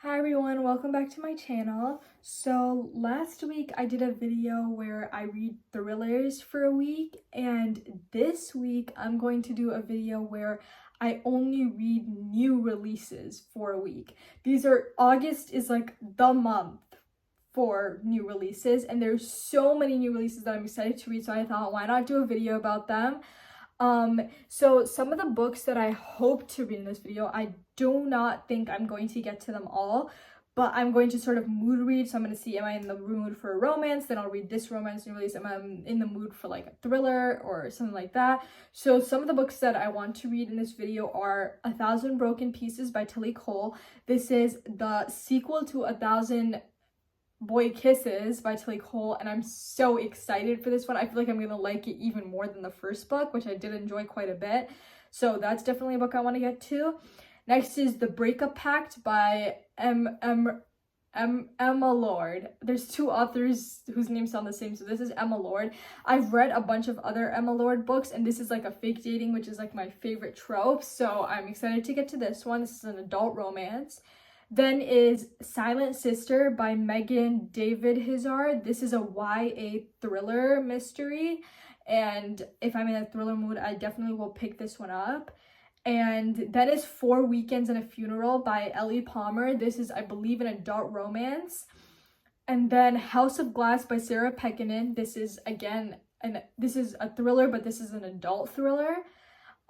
Hi everyone, welcome back to my channel. So last week I did a video where I read thrillers for a week, and this week I'm going to do a video where I only read new releases for a week. August is like the month for new releases, and there's so many new releases that I'm excited to read, so I thought why not do a video about them. So some of the books that I hope to read in this video, I do not think I'm going to get to them all, but I'm going to sort of mood read. So I'm going to see, am I in the mood for a romance? Then I'll read this romance new release. Am I in the mood for like a thriller or something like that? So some of the books that I want to read in this video are A Thousand Broken Pieces by Tillie. This is the sequel to A Thousand Boy Kisses by Tillie, and I'm so excited for this one. I feel like I'm gonna like it even more than the first book, which I did enjoy quite a bit. So that's definitely a book I want to get to. Next is The Breakup Pact by Emma Lord. There's two authors whose names sound the same, so this is Emma Lord. I've read a bunch of other Emma Lord books, and this is like a fake dating, which is like my favorite trope, so I'm excited to get to this one. This is an adult romance. Then is Silent Sister by Megan David Hizard. This is a YA thriller mystery, and if I'm in a thriller mood, I definitely will pick this one up. And then is 4 Weekends and a Funeral by Ellie Palmer. This is, I believe, an adult romance. And then House of Glass by Sarah Pekkanen. This is, again, this is a thriller, but this is an adult thriller.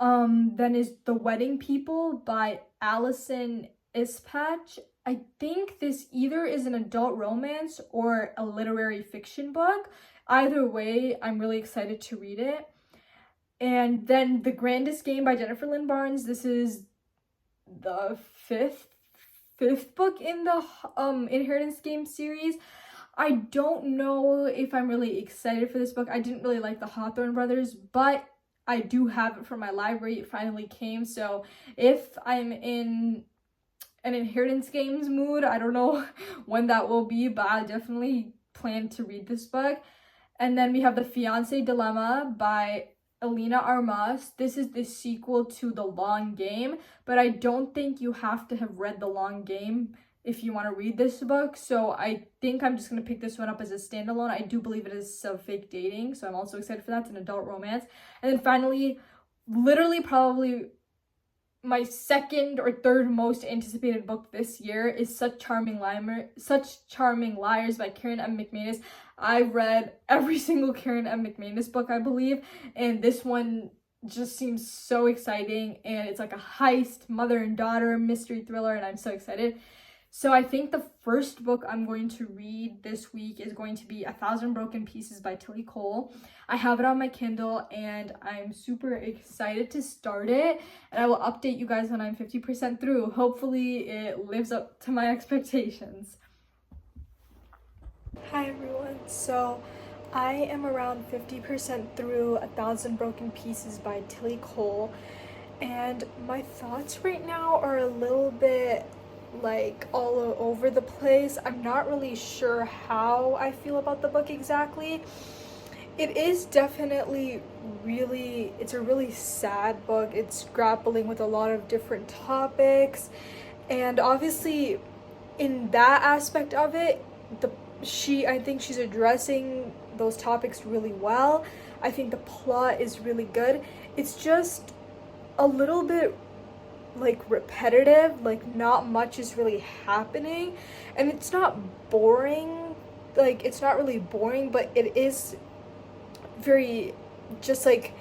Then is The Wedding People by Allison Ispatch. I think this either is an adult romance or a literary fiction book. Either way, I'm really excited to read it. And then The Grandest Game by Jennifer Lynn Barnes. This is the fifth book in the Inheritance Game series. I don't know if I'm really excited for this book. I didn't really like the Hawthorne brothers, but I do have it from my library. It finally came, so if I'm in an Inheritance Games mood, I don't know when that will be, but I definitely plan to read this book. And then we have The Fiancé Dilemma by Elena Armas. This is the sequel to The Long Game, but I don't think you have to have read The Long Game if you want to read this book, so I think I'm just going to pick this one up as a standalone. I do believe it is some fake dating, so I'm also excited for that. It's an adult romance. And then finally, literally probably my second or third most anticipated book this year is Such Charming Liars by Karen M. McManus. I've read every single Karen M. McManus book, I believe, and this one just seems so exciting, and it's like a heist, mother and daughter mystery thriller, and I'm so excited. So I think the first book I'm going to read this week is going to be A Thousand Broken Pieces by Tillie. I have it on my Kindle, and I'm super excited to start it, and I will update you guys when I'm 50% through. Hopefully it lives up to my expectations. Hi everyone, so I am around 50% through A Thousand Broken Pieces by Tillie, and my thoughts right now are a little bit like all over the place. I'm not really sure how I feel about the book exactly. It is definitely it's a really sad book. It's grappling with a lot of different topics, and obviously in that aspect of it, I think she's addressing those topics really well. I think the plot is really good. It's just a little bit like repetitive, like not much is really happening, and it's not boring, like it's not really boring, but it is very just like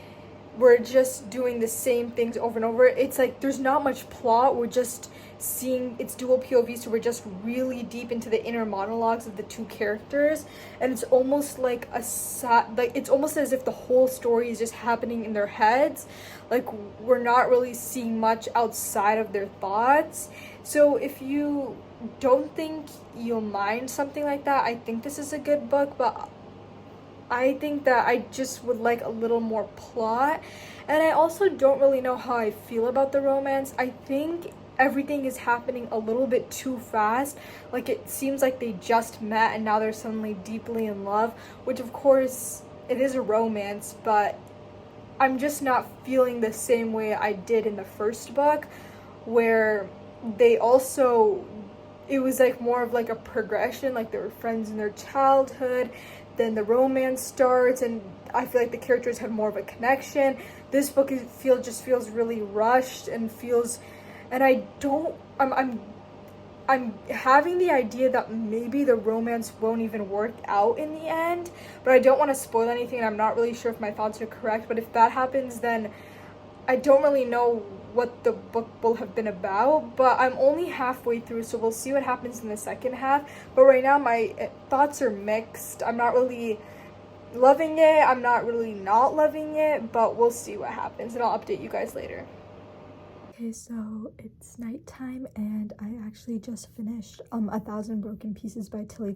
we're just doing the same things over and over. It's like there's not much plot, we're just seeing, it's dual POV, so we're just really deep into the inner monologues of the two characters, and it's almost like it's almost as if the whole story is just happening in their heads. Like we're not really seeing much outside of their thoughts. So if you don't think you'll mind something like that, I think this is a good book, but I think that I just would like a little more plot, and I also don't really know how I feel about the romance. I think everything is happening a little bit too fast. Like it seems like they just met and now they're suddenly deeply in love, which of course it is a romance, but I'm just not feeling the same way I did in the first book, where they also it was like more of like a progression, like they were friends in their childhood, then the romance starts, and I feel like the characters had more of a connection. This book just feels really rushed and feels, and I'm having the idea that maybe the romance won't even work out in the end, but I don't want to spoil anything, and I'm not really sure if my thoughts are correct. But if that happens, then I don't really know what the book will have been about, but I'm only halfway through, so we'll see what happens in the second half. But right now my thoughts are mixed. I'm not really loving it, I'm not really not loving it, but we'll see what happens, and I'll update you guys later. Okay, so it's nighttime and I actually just finished 1,000 Broken Pieces by Tillie.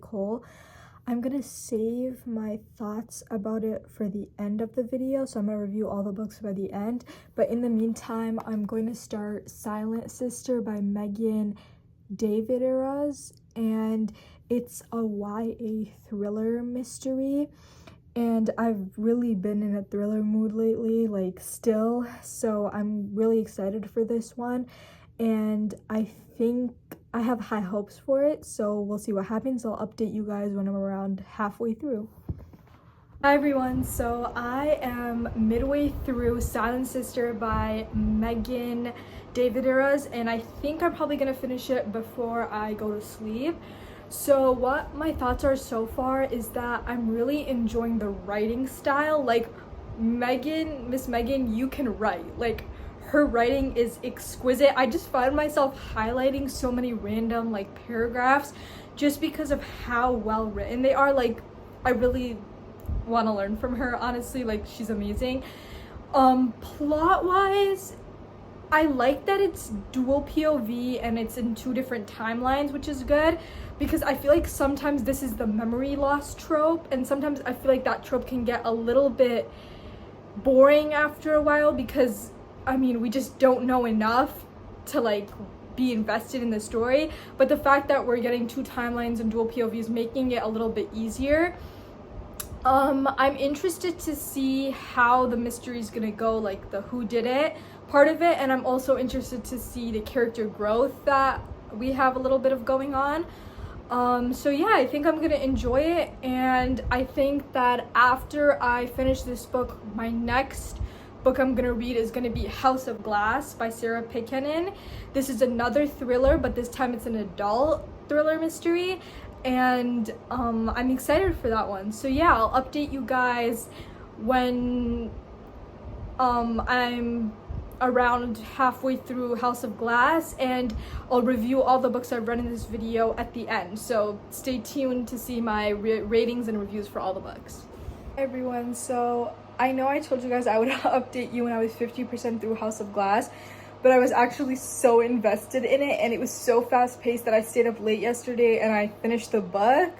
I'm gonna save my thoughts about it for the end of the video, so I'm gonna review all the books by the end. But in the meantime, I'm going to start Silent Sister by Megan Davideras, and it's a YA thriller mystery. And I've really been in a thriller mood lately, like still, so I'm really excited for this one, and I think I have high hopes for it, so we'll see what happens. I'll update you guys when I'm around halfway through. Hi everyone, so I am midway through Silent Sister by Megan Davideras, and I think I'm probably gonna finish it before I go to sleep. So what my thoughts are so far is that I'm really enjoying the writing style. Like Miss Megan, you can write. Like her writing is exquisite. I just find myself highlighting so many random like paragraphs just because of how well written they are. Like I really want to learn from her, honestly. Like she's amazing. Plot wise, I like that it's dual POV and it's in 2 different timelines, which is good, because I feel like sometimes this is the memory loss trope, and sometimes I feel like that trope can get a little bit boring after a while, because I mean we just don't know enough to like be invested in the story. But the fact that we're getting 2 timelines and dual POV is making it a little bit easier. I'm interested to see how the mystery is gonna go, like the who did it part of it, and I'm also interested to see the character growth that we have a little bit of going on. So yeah, I think I'm gonna enjoy it, and I think that after I finish this book, my next book I'm gonna read is gonna be House of Glass by Sarah Pekkanen. This is another thriller, but this time it's an adult thriller mystery, and I'm excited for that one. So yeah, I'll update you guys when I'm around halfway through House of Glass, and I'll review all the books I've read in this video at the end, so stay tuned to see my ratings and reviews for all the books. Hey everyone, so I know I told you guys I would update you when I was 50% through House of Glass, but I was actually so invested in it, and it was so fast-paced that I stayed up late yesterday and I finished the book.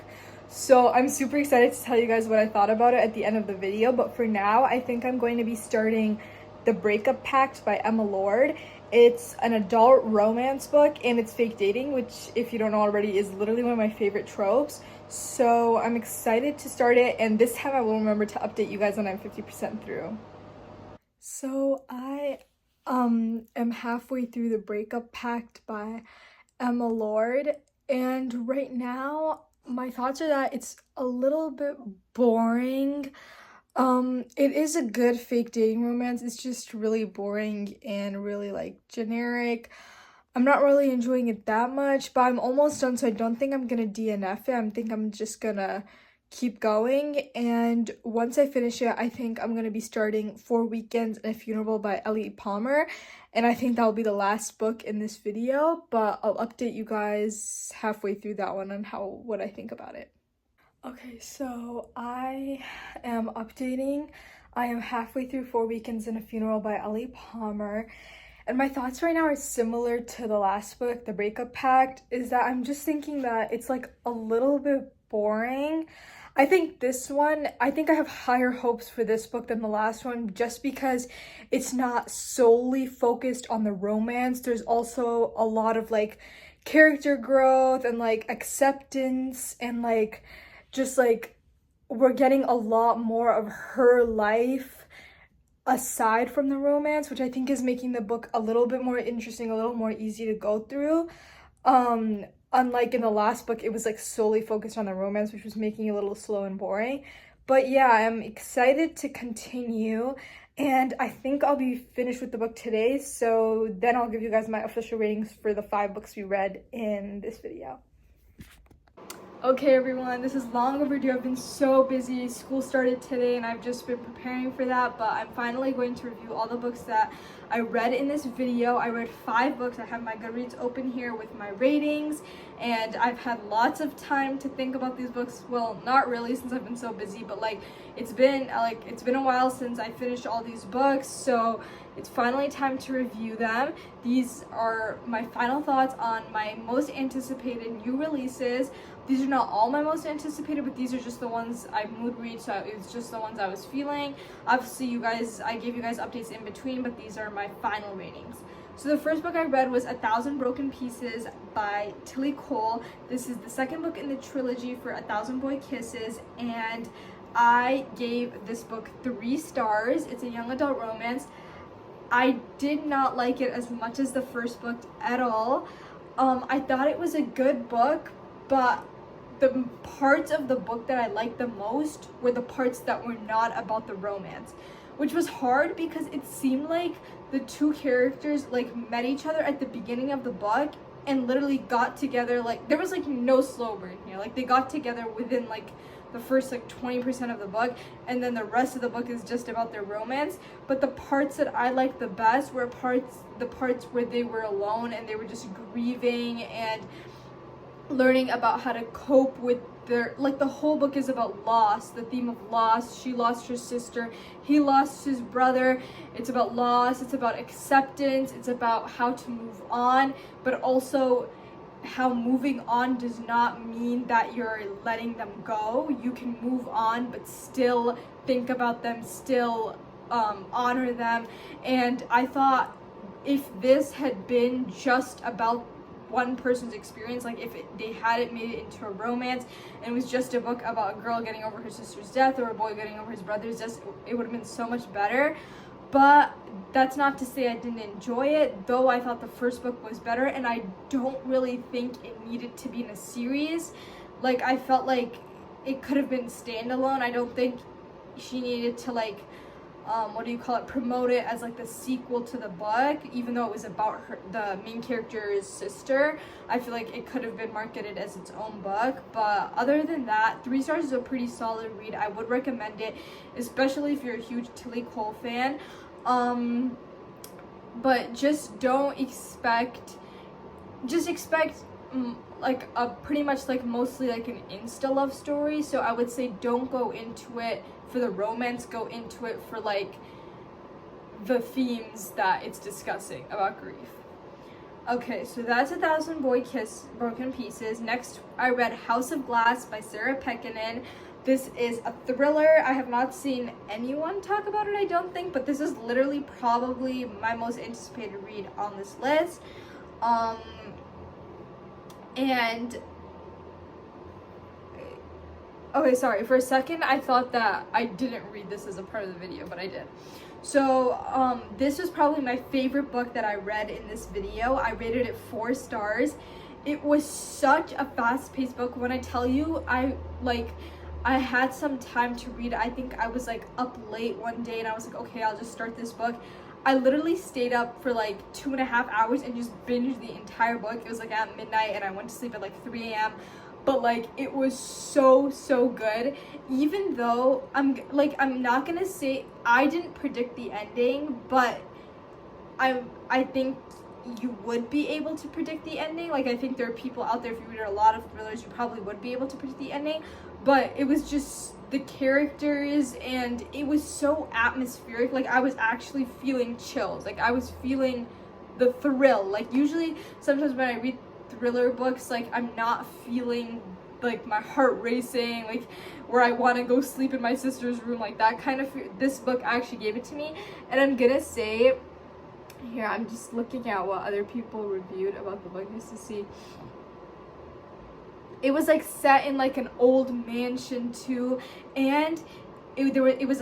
So I'm super excited to tell you guys what I thought about it at the end of the video, but for now I think I'm going to be starting The Breakup Pact by Emma Lord. It's an adult romance book, and it's fake dating, which, if you don't know already, is literally one of my favorite tropes. So I'm excited to start it, and this time I will remember to update you guys when I'm 50% through. So I am halfway through The Breakup Pact by Emma Lord, and right now my thoughts are that it's a little bit boring. It is a good fake dating romance. It's just really boring and really like generic. I'm not really enjoying it that much, but I'm almost done, so I don't think I'm gonna DNF it. I think I'm just gonna keep going, and once I finish it, I think I'm gonna be starting 4 Weekends and a Funeral by Ellie Palmer, and I think that'll be the last book in this video, but I'll update you guys halfway through that one on what I think about it. Okay, so I am updating. I am halfway through 4 Weekends and a Funeral by Ellie Palmer, and my thoughts right now are similar to the last book, The Breakup Pact, is that I'm just thinking that it's like a little bit boring. I think I have higher hopes for this book than the last one, just because it's not solely focused on the romance. There's also a lot of like character growth and like acceptance, and like just like we're getting a lot more of her life aside from the romance, which I think is making the book a little bit more interesting, a little more easy to go through. unlike in the last book, it was like solely focused on the romance, which was making it a little slow and boring. But yeah, I'm excited to continue, and I think I'll be finished with the book today, so then I'll give you guys my official ratings for the 5 books we read in this video. Okay everyone, this is long overdue. I've been so busy. School started today and I've just been preparing for that, but I'm finally going to review all the books that I read in this video. I read 5 books. I have my Goodreads open here with my ratings, and I've had lots of time to think about these books. Well, not really, since I've been so busy, but it's been a while since I finished all these books, so it's finally time to review them. These are my final thoughts on my most anticipated new releases. These are not all my most anticipated, but these are just the ones I mood read, so it's just the ones I was feeling. Obviously, I gave you guys updates in between, but these are my final ratings. So the first book I read was 1,000 Broken Pieces by Tillie Cole. This is the second book in the trilogy for 1,000 Boy Kisses, and I gave this book 3 stars. It's a young adult romance. I did not like it as much as the first book at all. I thought it was a good book, but the parts of the book that I liked the most were the parts that were not about the romance, which was hard because it seemed like the 2 characters met each other at the beginning of the book and literally got together. There was no slow burn here. They got together within the first 20% of the book, and then the rest of the book is just about their romance. But the parts that I liked the best were the parts where they were alone and they were just grieving and learning about how to cope with their, the whole book is about loss, the theme of loss. She lost her sister, he lost his brother. It's about loss, it's about acceptance, it's about how to move on, but also how moving on does not mean that you're letting them go. You can move on but still think about them, still honor them. And I thought if this had been just about one person's experience, they hadn't made it into a romance and it was just a book about a girl getting over her sister's death or a boy getting over his brother's death, it would have been so much better. But that's not to say I didn't enjoy it, though I thought the first book was better, and I don't really think it needed to be in a series. I felt like it could have been standalone. I don't think she needed to promote it as the sequel to the book, even though it was about her, the main character's sister. I feel like it could have been marketed as its own book. But other than that, 3 stars is a pretty solid read. I would recommend it, especially if you're a huge Tillie Cole fan. But just don't expect, a pretty much mostly an insta love story. So I would say don't go into it for the romance, go into it for the themes that it's discussing about grief. Okay, so that's 1,000 Broken Pieces. Next, I read House of Glass by Sarah Pekkanen. This is a thriller. I have not seen anyone talk about it, I don't think, but this is literally probably my most anticipated read on this list. And okay, sorry, for a second I thought that I didn't read this as a part of the video, but I did. So this was probably my favorite book that I read in this video. I rated it 4 stars. It was such a fast-paced book. When I tell you I had some time to read, I think I was up late one day and I was okay, I'll just start this book. I literally stayed up for 2.5 hours and just binged the entire book. It was at midnight and I went to sleep at 3 a.m. But it was so good. Even though I'm not gonna say I didn't predict the ending, but I think you would be able to predict the ending. I think there are people out there, if you read a lot of thrillers, you probably would be able to predict the ending. But it was just the characters, and it was so atmospheric. I was actually feeling chills. I was feeling the thrill. Usually sometimes when I read thriller books, I'm not feeling my heart racing, where I want to go sleep in my sister's room, that kind of fear. This book actually gave it to me. And I'm gonna say here, I'm just looking at what other people reviewed about the book just to see. It was set in an old mansion too, and it was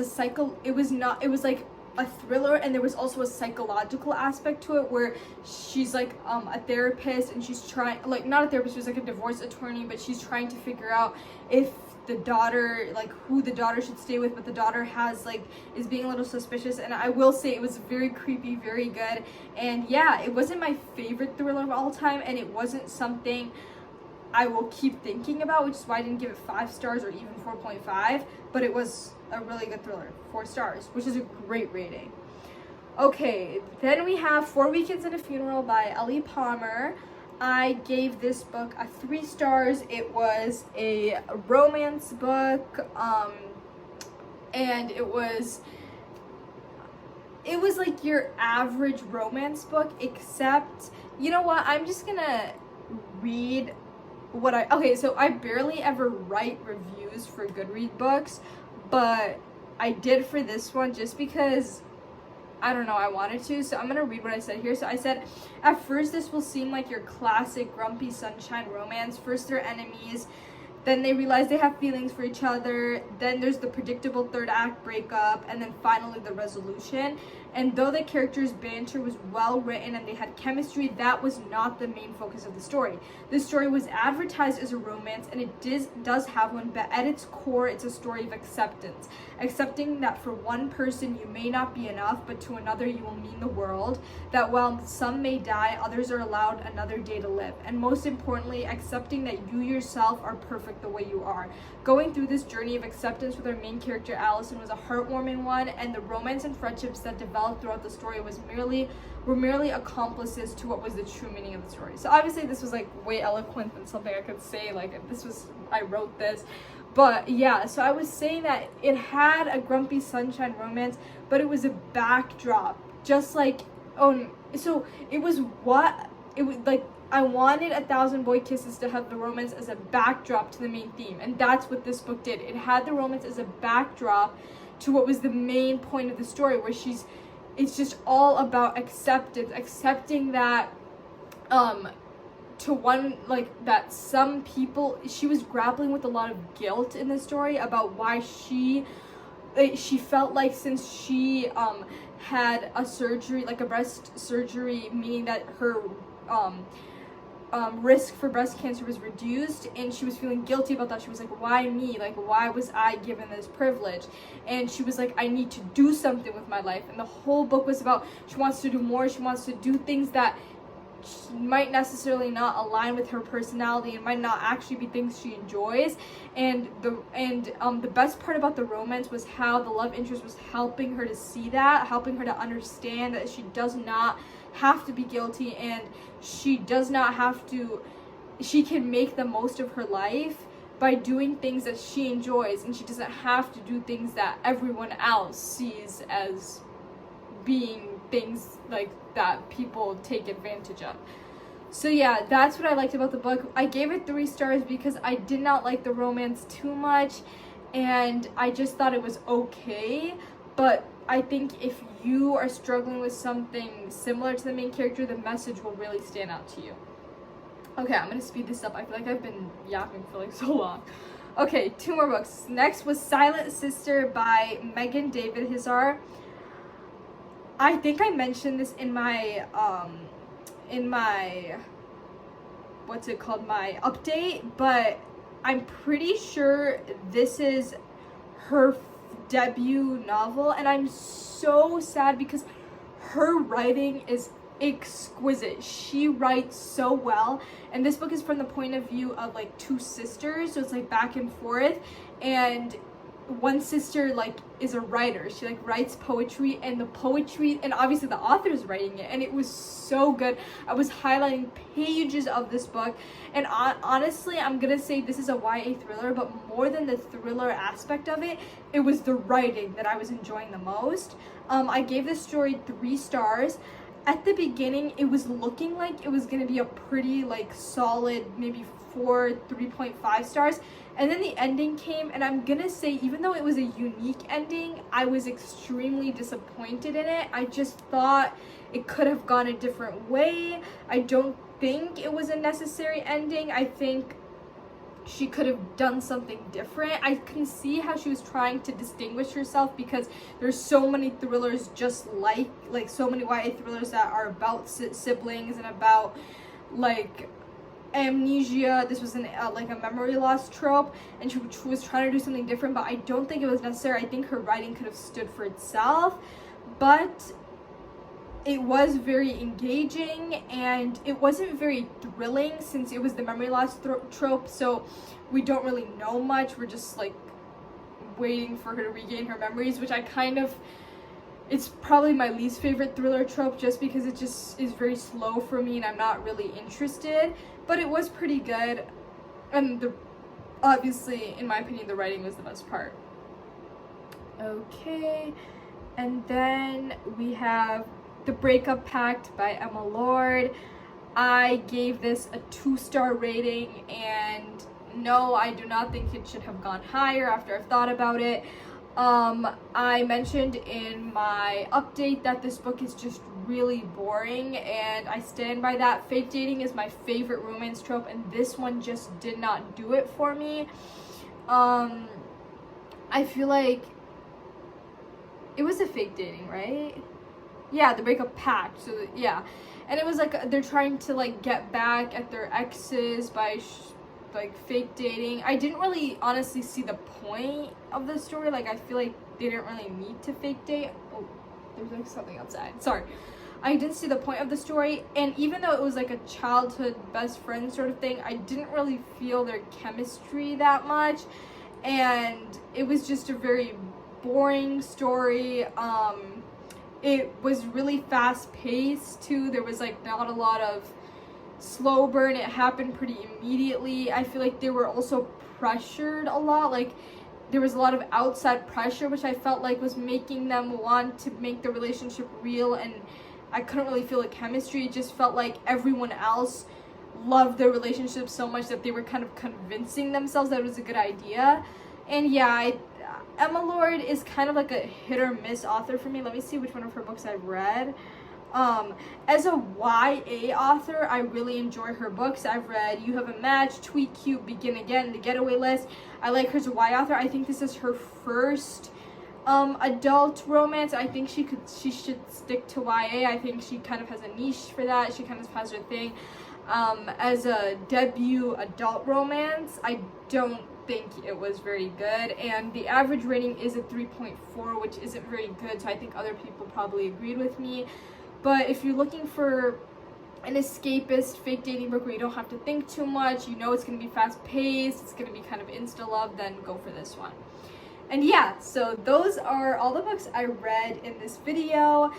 a thriller, and there was also a psychological aspect to it where she's like a therapist, and she's trying, like, not a therapist, she's like a divorce attorney, but she's trying to figure out if the daughter, like, who the daughter should stay with, but the daughter has, like, is being a little suspicious. And I will say it was very creepy, very good. And yeah, it wasn't my favorite thriller of all time, and it wasn't something I will keep thinking about, which is why I didn't give it 5 stars or even 4.5, but it was a really good thriller. 4 stars, which is a great rating. Okay, then we have 4 Weekends and a Funeral by Ellie Palmer. I gave this book a 3 stars. It was a romance book, and it was like your average romance book, except, you know what, I'm just gonna read what okay, so I barely ever write reviews for Goodreads books, but I did for this one just because, I don't know, I wanted to. So I'm gonna read what I said here. So I said, at first this will seem like your classic grumpy sunshine romance. First they're enemies, then they realize they have feelings for each other, then there's the predictable 3rd act breakup, and then finally the resolution. And though the characters' banter was well written and they had chemistry, that was not the main focus of the story. The story was advertised as a romance, and it does have one, but at its core, it's a story of acceptance. Accepting that for one person you may not be enough, but to another you will mean the world. That while some may die, others are allowed another day to live. And most importantly, accepting that you yourself are perfect the way you are. Going through this journey of acceptance with our main character Allison was a heartwarming one, and the romance and friendships that developed throughout the story were merely accomplices to what was the true meaning of the story. So obviously this was like way eloquent than something I could say, like I wrote this. But yeah, so I was saying that it had a grumpy sunshine romance, but it was a backdrop, just like, so it was like, I wanted 1,000 Boy Kisses to have the romance as a backdrop to the main theme, and that's what this book did. It had the romance as a backdrop to what was the main point of the story, where it's just all about acceptance, accepting that, that some people, she was grappling with a lot of guilt in the story about why she felt like, since she had a surgery, like a breast surgery, meaning that her risk for breast cancer was reduced, and she was feeling guilty about that. She was like, why me? Like, why was I given this privilege? And she was like, I need to do something with my life. And the whole book was about, she wants to do more, she wants to do things that might necessarily not align with her personality and might not actually be things she enjoys. And the best part about the romance was how the love interest was helping her to see that, helping her to understand that she does not have to be guilty, and she can make the most of her life by doing things that she enjoys, and she doesn't have to do things that everyone else sees as being things like that people take advantage of. So yeah, that's what I liked about the book. I gave it 3 stars because I did not like the romance too much, and I just thought it was okay. But I think if you are struggling with something similar to the main character, the message will really stand out to you. Okay, I'm gonna speed this up. I feel like I've been yapping for like so long. Okay, 2 more books. Next was Silent Sister by Megan David Hizar. I think I mentioned this in my what's it called, my update, but I'm pretty sure this is her debut novel, and I'm so sad because her writing is exquisite. She writes so well, and this book is from the point of view of like 2 sisters, so it's like back and forth, and one sister like is a writer. She like writes poetry, and obviously the author is writing it, and it was so good. I was highlighting pages of this book, and honestly, I'm gonna say this is a YA thriller, but more than the thriller aspect of it, it was the writing that I was enjoying the most. I gave this story 3 stars. At the beginning, it was looking like it was gonna be a pretty like solid maybe 3.5 stars, and then the ending came, and I'm gonna say, even though it was a unique ending, I was extremely disappointed in it. I just thought it could have gone a different way. I don't think it was a necessary ending. I think she could have done something different. I can see how she was trying to distinguish herself, because there's so many thrillers just like so many YA thrillers that are about siblings and about like amnesia. This was like a memory loss trope, and she was trying to do something different, but I don't think it was necessary. I think her writing could have stood for itself, but it was very engaging, and it wasn't very thrilling since it was the memory loss trope, so we don't really know much. We're just like waiting for her to regain her memories, which it's probably my least favorite thriller trope, just because it just is very slow for me and I'm not really interested. But it was pretty good, and obviously, in my opinion, the writing was the best part. Okay, and then we have The Breakup Pact by Emma Lord. I gave this a 2-star rating, and no, I do not think it should have gone higher after I've thought about it. I mentioned in my update that this book is just really boring, and I stand by that. Fake dating is my favorite romance trope, and this one just did not do it for me. I feel like it was a fake dating, right? Yeah, the breakup pact. So yeah, and it was like they're trying to like get back at their exes by like fake dating. I didn't really honestly see the point of the story. Like, I feel like they didn't really need to fake date. Oh, there's like something outside. Sorry. I didn't see the point of the story, and even though it was like a childhood best friend sort of thing, I didn't really feel their chemistry that much, and it was just a very boring story. It was really fast paced too. There was like not a lot of slow burn. It happened pretty immediately. I feel like they were also pressured a lot. Like, there was a lot of outside pressure, which I felt like was making them want to make the relationship real, and I couldn't really feel the chemistry. It just felt like everyone else loved their relationship so much that they were kind of convincing themselves that it was a good idea. And yeah, Emma Lord is kind of like a hit or miss author for me. Let me see which one of her books I've read. As a YA author, I really enjoy her books. I've read You Have a Match, Tweet Cute, Begin Again, The Getaway List. I like her as a YA author. I think this is her first adult romance. I think she should stick to YA. I think she kind of has a niche for that. She kind of has her thing. As a debut adult romance, I don't think it was very good, and the average rating is a 3.4, which isn't very good, so I think other people probably agreed with me. But if you're looking for an escapist fake dating book where you don't have to think too much, you know it's going to be fast paced, it's going to be kind of insta love, then go for this one. And yeah, so those are all the books I read in this video.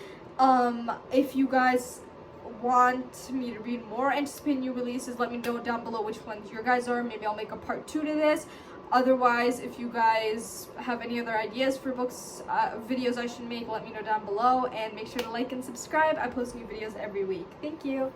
If you guys want me to read more anticipated new releases, let me know down below which ones your guys are. Maybe I'll make a part 2 to this. Otherwise, if you guys have any other ideas for books, videos I should make, let me know down below, and make sure to like and subscribe. I post new videos every week. Thank you.